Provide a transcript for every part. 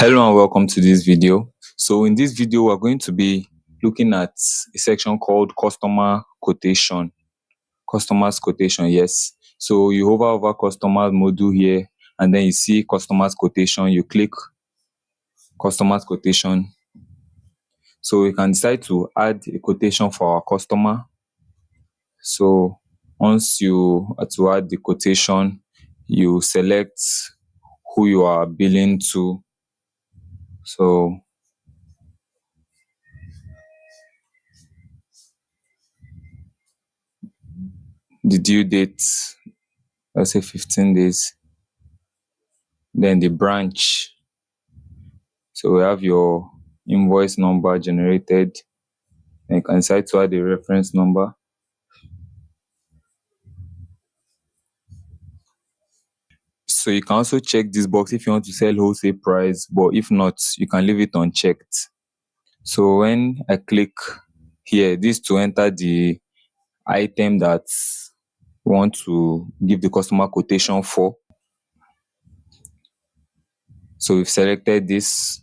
Hello and welcome to this video. So in this video, we're going to be looking at a section called customer quotation. Customers quotation, yes. So you hover over customers module here, and then you see customers quotation. You click customers quotation. So you can decide to add a quotation for our customer. So once you are to add the quotation, you select who you are billing to. So the due date, let's say 15 days. Then the branch. So we have your invoice number generated. And you can decide to add a reference number. So you can also check this box if you want to sell wholesale price, but if not, you can leave it unchecked. So when I click here, this to enter the item that we want to give the customer quotation for. So we've selected this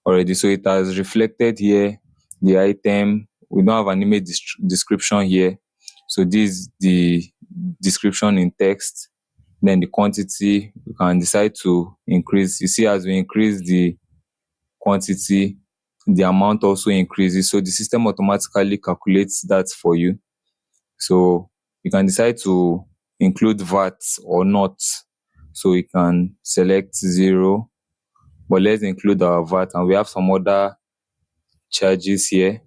already. So it has reflected here the item. We don't have an image description here. So this is the description in text. Then the quantity, you can decide to increase. You see, as we increase the quantity, the amount also increases. So the system automatically calculates that for you. So you can decide to include VAT or not. So you can select 0, but let's include our VAT, and we have some other charges here.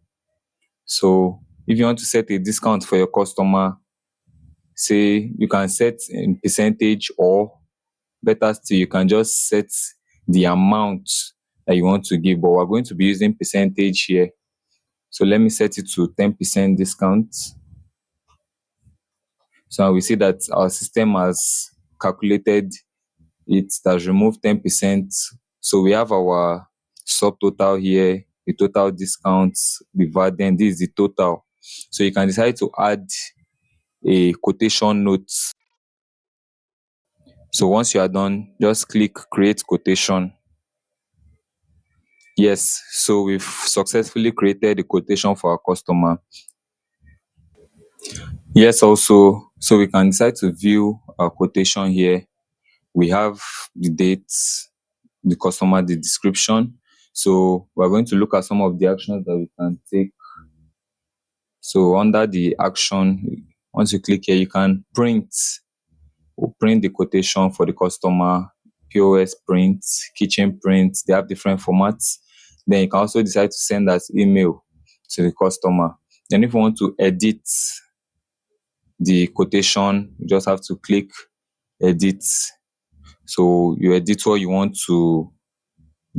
So if you want to set a discount for your customer, say you can set in percentage, or better still, you can just set the amount that you want to give, but we're going to be using percentage here. So let me set it to 10% discount. So we see that our system has calculated it, has removed 10%. So we have our subtotal here, the total discounts, the VAT, then this is the total. So you can decide to add a quotation note. So once you are done, just click create quotation. Yes, so we've successfully created a quotation for our customer. Yes, also, so we can decide to view our quotation here. We have the dates, the customer, the description. So we're going to look at some of the actions that we can take. So under the action, once you click here, you can print the quotation for the customer, POS print, kitchen print. They have different formats. Then you can also decide to send as email to the customer. Then if you want to edit the quotation, you just have to click edit. So you edit what you want to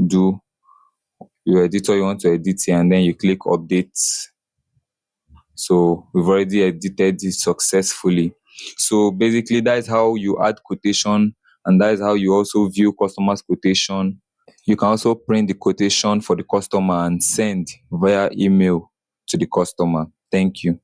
do. You edit what you want to edit here, and then you click update. So we've already edited it successfully. So basically, that is how you add quotation, and that is how you also view customers' quotation. You can also print the quotation for the customer and send via email to the customer. Thank you.